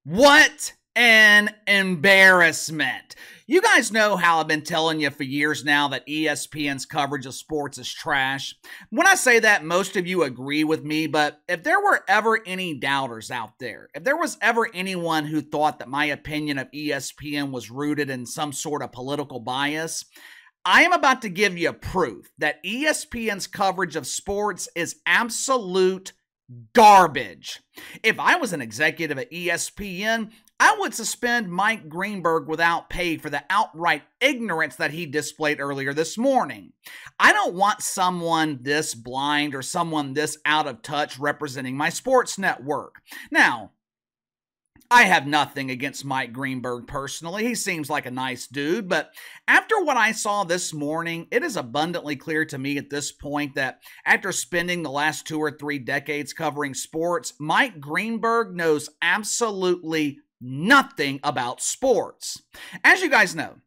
What an embarrassment. You guys know how I've been telling you for years now that ESPN's coverage of sports is trash. When I say that, most of you agree with me, but if there were ever any doubters out there, if there was ever anyone who thought that my opinion of ESPN was rooted in some sort of political bias, I am about to give you proof that ESPN's coverage of sports is absolute garbage. If I was an executive at ESPN, I would suspend Mike Greenberg without pay for the outright ignorance that he displayed earlier this morning. I don't want someone this blind or someone this out of touch representing my sports network. Now, I have nothing against Mike Greenberg personally. He seems like a nice dude, but after what I saw this morning, it is abundantly clear to me at this point that after spending the last 2 or 3 decades covering sports, Mike Greenberg knows absolutely nothing about sports. As you guys know,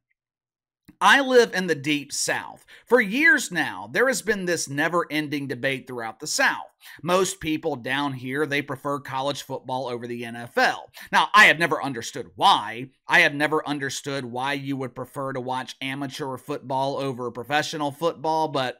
I live in the deep South. For years now, there has been this never-ending debate throughout the South. Most people down here, they prefer college football over the NFL. Now, I have never understood why. I have never understood why you would prefer to watch amateur football over professional football, but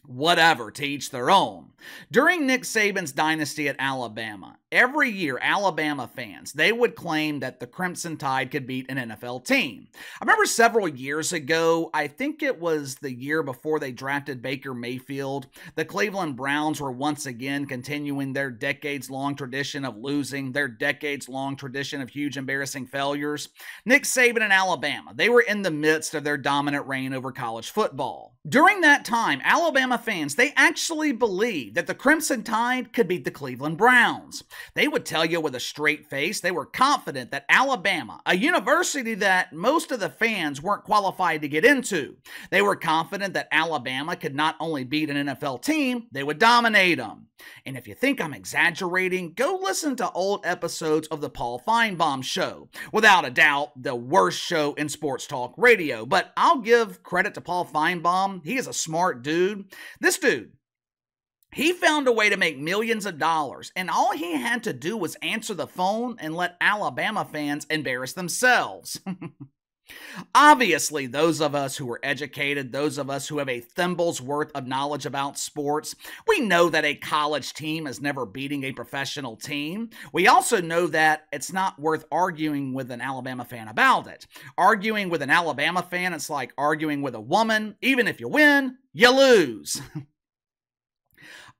whatever, to each their own. During Nick Saban's dynasty at Alabama, every year Alabama fans, they would claim that the Crimson Tide could beat an NFL team. I remember several years ago, I think it was the year before they drafted Baker Mayfield, the Cleveland Browns were once again continuing their decades-long tradition of losing, their decades-long tradition of huge embarrassing failures. Nick Saban and Alabama, they were in the midst of their dominant reign over college football. During that time, Alabama fans, they actually believed that the Crimson Tide could beat the Cleveland Browns. They would tell you with a straight face they were confident that Alabama, a university that most of the fans weren't qualified to get into, they were confident that Alabama could not only beat an NFL team, they would dominate them. And if you think I'm exaggerating, go listen to old episodes of the Paul Feinbaum Show. Without a doubt, the worst show in sports talk radio. But I'll give credit to Paul Feinbaum. He is a smart dude. This dude, he found a way to make millions of dollars, and all he had to do was answer the phone and let Alabama fans embarrass themselves. Obviously, those of us who are educated, those of us who have a thimble's worth of knowledge about sports, we know that a college team is never beating a professional team. We also know that it's not worth arguing with an Alabama fan about it. Arguing with an Alabama fan, it's like arguing with a woman. Even if you win, you lose.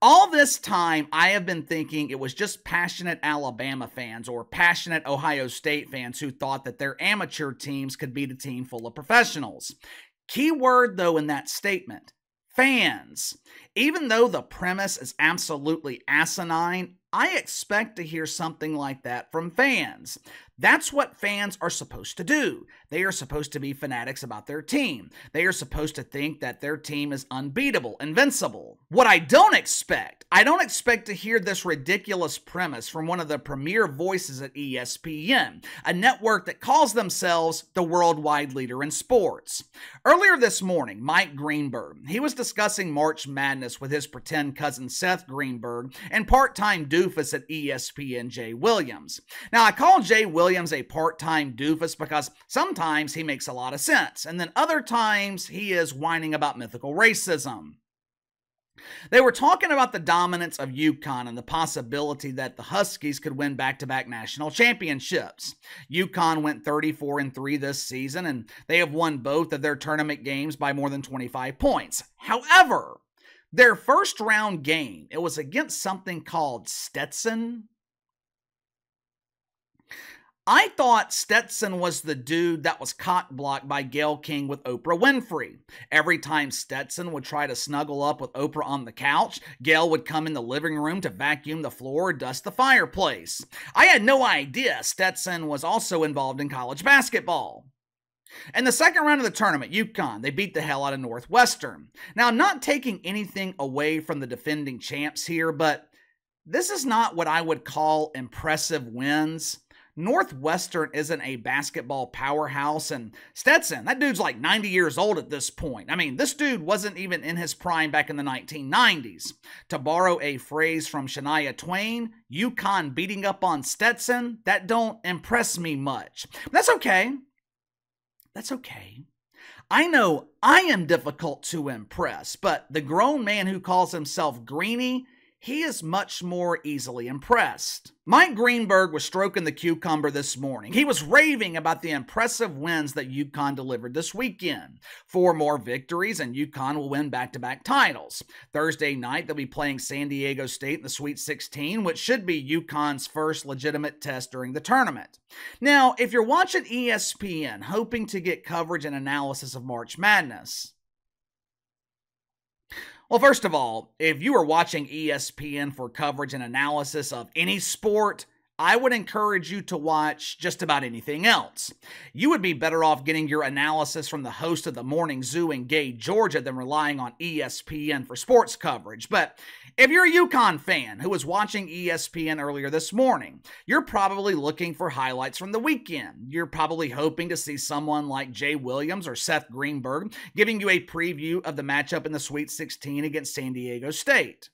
All this time, I have been thinking it was just passionate Alabama fans or passionate Ohio State fans who thought that their amateur teams could beat a team full of professionals. Key word, though, in that statement, fans. Even though the premise is absolutely asinine, I expect to hear something like that from fans. That's what fans are supposed to do. They are supposed to be fanatics about their team. They are supposed to think that their team is unbeatable, invincible. What I don't expect to hear this ridiculous premise from one of the premier voices at ESPN, a network that calls themselves the worldwide leader in sports. Earlier this morning, Mike Greenberg, he was discussing March Madness with his pretend cousin Seth Greenberg and part-time doofus at ESPN, Jay Williams. Now, I call Jay Williams a part-time doofus because sometimes he makes a lot of sense, and then other times he is whining about mythical racism. They were talking about the dominance of UConn and the possibility that the Huskies could win back-to-back national championships. UConn went 34-3 this season, and they have won both of their tournament games by more than 25 points. However, their first-round game, it was against something called Stetson. I thought Stetson was the dude that was cock-blocked by Gayle King with Oprah Winfrey. Every time Stetson would try to snuggle up with Oprah on the couch, Gayle would come in the living room to vacuum the floor or dust the fireplace. I had no idea Stetson was also involved in college basketball. In the second round of the tournament, UConn, they beat the hell out of Northwestern. Now, I'm not taking anything away from the defending champs here, but this is not what I would call impressive wins. Northwestern isn't a basketball powerhouse, and Stetson, that dude's like 90 years old at this point. I mean, this dude wasn't even in his prime back in the 1990s. To borrow a phrase from Shania Twain, UConn beating up on Stetson, that don't impress me much. But that's okay. That's okay. I know I am difficult to impress, but the grown man who calls himself Greeny, he is much more easily impressed. Mike Greenberg was stroking the cucumber this morning. He was raving about the impressive wins that UConn delivered this weekend. 4 more victories and UConn will win back-to-back titles. Thursday night, they'll be playing San Diego State in the Sweet 16, which should be UConn's first legitimate test during the tournament. Now, if you're watching ESPN hoping to get coverage and analysis of March Madness, well, first of all, if you are watching ESPN for coverage and analysis of any sport, I would encourage you to watch just about anything else. You would be better off getting your analysis from the host of the Morning Zoo in Gay, Georgia than relying on ESPN for sports coverage. But if you're a UConn fan who was watching ESPN earlier this morning, you're probably looking for highlights from the weekend. You're probably hoping to see someone like Jay Williams or Seth Greenberg giving you a preview of the matchup in the Sweet 16 against San Diego State.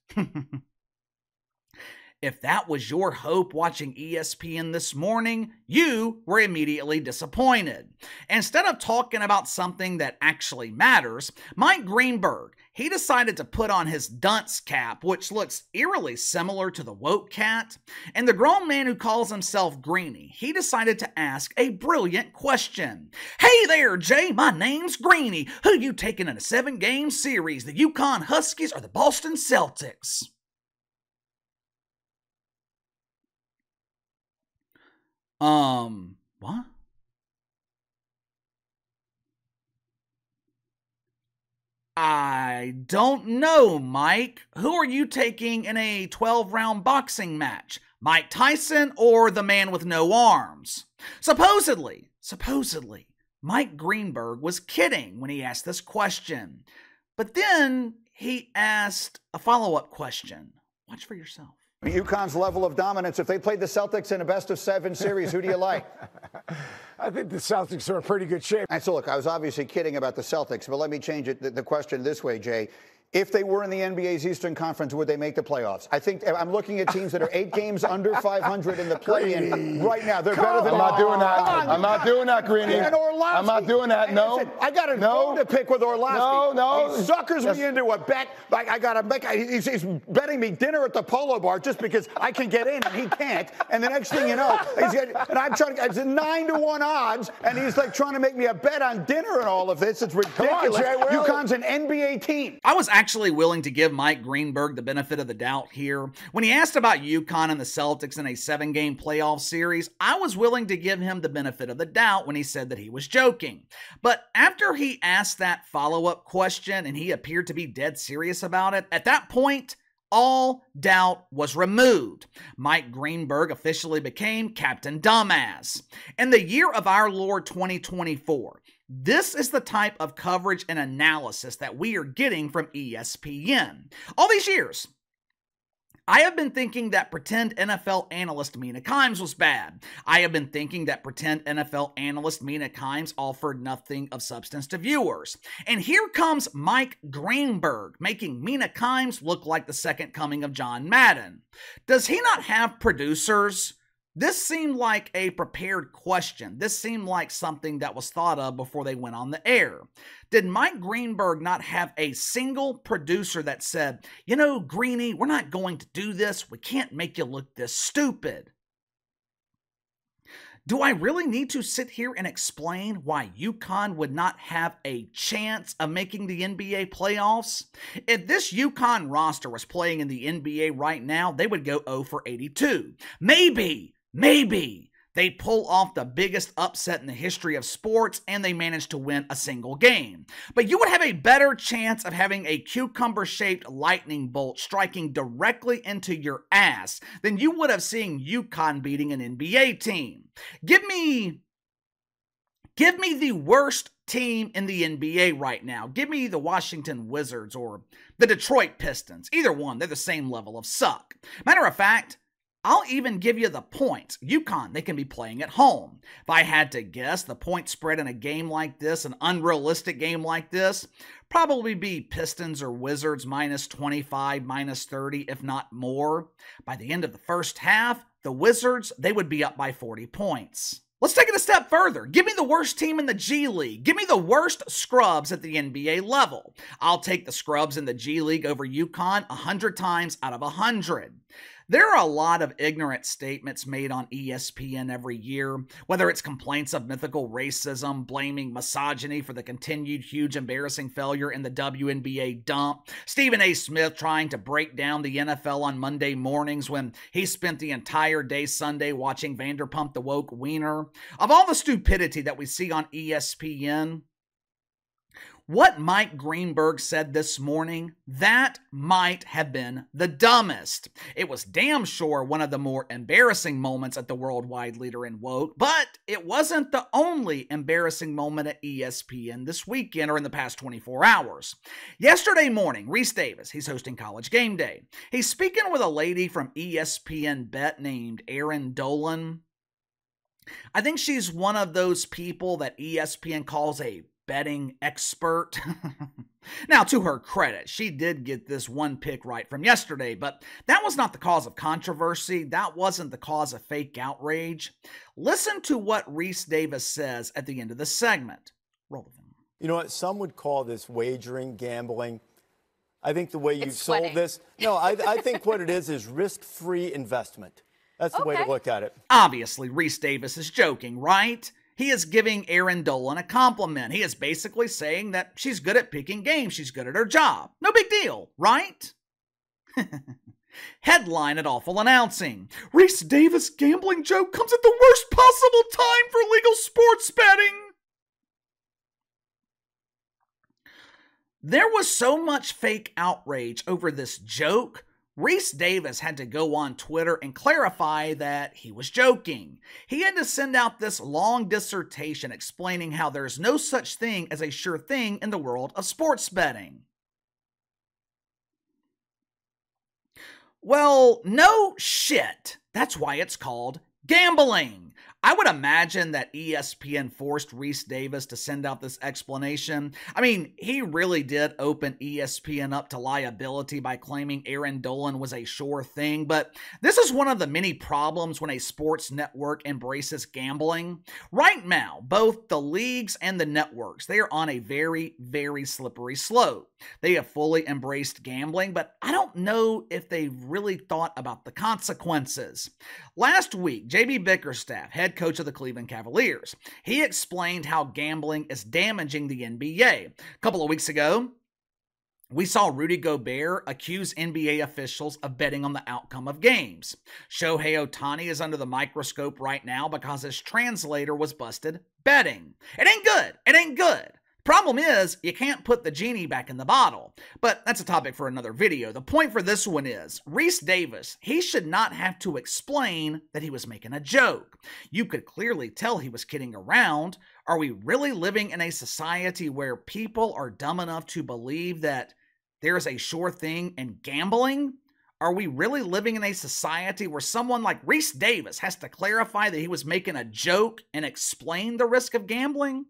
If that was your hope watching ESPN this morning, you were immediately disappointed. Instead of talking about something that actually matters, Mike Greenberg, he decided to put on his dunce cap, which looks eerily similar to the woke cat, and the grown man who calls himself Greeny, he decided to ask a brilliant question. Hey there, Jay, my name's Greeny. Who you taking in a 7-game series, the UConn Huskies or the Boston Celtics? What? I don't know, Mike. Who are you taking in a 12-round boxing match? Mike Tyson or the man with no arms? Supposedly, Mike Greenberg was kidding when he asked this question. But then he asked a follow-up question. Watch for yourself. UConn's level of dominance. If they played the Celtics in a best-of-7 series, who do you like? I think the Celtics are in pretty good shape. And so, look, I was obviously kidding about the Celtics, but let me change it, the question this way, Jay. If they were in the NBA's Eastern Conference, would they make the playoffs? I think I'm looking at teams that are 8 games under 500 in the play-in right now. They're better than. I'm not doing that. I'm not doing that, Greeny. I'm not doing that. No. Listen, I got a bone to pick with Orlovsky. No. He suckers me into a bet. I got to make. He's betting me dinner at the Polo Bar just because I can get in and he can't. And the next thing you know, and I'm trying to. It's a 9-to-1 odds, and he's like trying to make me a bet on dinner and all of this. It's ridiculous. Come on, Jay, UConn's an NBA team. I was actually willing to give Mike Greenberg the benefit of the doubt here. When he asked about UConn and the Celtics in a 7-game playoff series, I was willing to give him the benefit of the doubt when he said that he was joking. But after he asked that follow-up question and he appeared to be dead serious about it, at that point, all doubt was removed. Mike Greenberg officially became Captain Dumbass. In the year of our Lord 2024, this is the type of coverage and analysis that we are getting from ESPN. All these years, I have been thinking that pretend NFL analyst Mina Kimes was bad. I have been thinking that pretend NFL analyst Mina Kimes offered nothing of substance to viewers. And here comes Mike Greenberg, making Mina Kimes look like the second coming of John Madden. Does he not have producers? This seemed like a prepared question. This seemed like something that was thought of before they went on the air. Did Mike Greenberg not have a single producer that said, you know, Greeny, we're not going to do this. We can't make you look this stupid? Do I really need to sit here and explain why UConn would not have a chance of making the NBA playoffs? If this UConn roster was playing in the NBA right now, they would go 0 for 82. Maybe they pull off the biggest upset in the history of sports and they manage to win a single game. But you would have a better chance of having a cucumber-shaped lightning bolt striking directly into your ass than you would have seen UConn beating an NBA team. Give me the worst team in the NBA right now. Give me the Washington Wizards or the Detroit Pistons. Either one, they're the same level of suck. Matter of fact, I'll even give you the points. UConn, they can be playing at home. If I had to guess, the point spread in a game like this, an unrealistic game like this, probably be Pistons or Wizards minus 25, minus 30, if not more. By the end of the first half, the Wizards, they would be up by 40 points. Let's take it a step further. Give me the worst team in the G League. Give me the worst scrubs at the NBA level. I'll take the scrubs in the G League over UConn 100 times out of 100. There are a lot of ignorant statements made on ESPN every year, whether it's complaints of mythical racism, blaming misogyny for the continued huge embarrassing failure in the WNBA dump, Stephen A. Smith trying to break down the NFL on Monday mornings when he spent the entire day Sunday watching Vanderpump the Woke Wiener. Of all the stupidity that we see on ESPN, what Mike Greenberg said this morning, that might have been the dumbest. It was damn sure one of the more embarrassing moments at the worldwide leader in woke, but it wasn't the only embarrassing moment at ESPN this weekend or in the past 24 hours. Yesterday morning, Rece Davis, he's hosting College Game Day. He's speaking with a lady from ESPN Bet named Erin Dolan. I think she's one of those people that ESPN calls a betting expert. Now, to her credit, she did get this one pick right from yesterday, but that was not the cause of controversy. That wasn't the cause of fake outrage. Listen to what Rece Davis says at the end of the segment. Roll the film. You know what? Some would call this wagering, gambling. I think the way you've sold this, no, I think what it is risk-free investment. That's the way to look at it. Obviously, Rece Davis is joking, right? He is giving Erin Dolan a compliment. He is basically saying that she's good at picking games. She's good at her job. No big deal, right? Headline at Awful Announcing. Rece Davis gambling joke comes at the worst possible time for legal sports betting. There was so much fake outrage over this joke, Rece Davis had to go on Twitter and clarify that he was joking. He had to send out this long dissertation explaining how there's no such thing as a sure thing in the world of sports betting. Well, no shit. That's why it's called gambling. I would imagine that ESPN forced Rece Davis to send out this explanation. I mean, he really did open ESPN up to liability by claiming Erin Dolan was a sure thing, but this is one of the many problems when a sports network embraces gambling. Right now, both the leagues and the networks, they are on a very, very slippery slope. They have fully embraced gambling, but I don't know if they've really thought about the consequences. Last week, J.B. Bickerstaff, head coach of the Cleveland Cavaliers, he explained how gambling is damaging the NBA. A couple of weeks ago, we saw Rudy Gobert accuse NBA officials of betting on the outcome of games. Shohei Ohtani is under the microscope right now because his translator was busted betting. It ain't good. It ain't good. Problem is, you can't put the genie back in the bottle. But that's a topic for another video. The point for this one is, Rece Davis, he should not have to explain that he was making a joke. You could clearly tell he was kidding around. Are we really living in a society where people are dumb enough to believe that there is a sure thing in gambling? Are we really living in a society where someone like Rece Davis has to clarify that he was making a joke and explain the risk of gambling?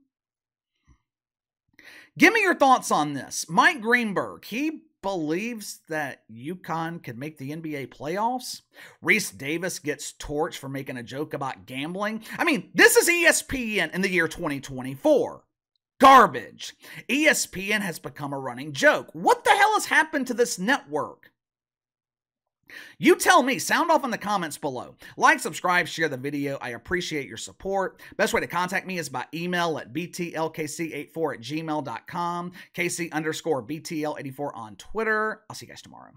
Give me your thoughts on this. Mike Greenberg, he believes that UConn could make the NBA playoffs. Rece Davis gets torched for making a joke about gambling. I mean, this is ESPN in the year 2024. Garbage. ESPN has become a running joke. What the hell has happened to this network? You tell me. Sound off in the comments below. Like, subscribe, share the video. I appreciate your support. Best way to contact me is by email at btlkc84@gmail.com, KC_BTL84 on Twitter. I'll see you guys tomorrow.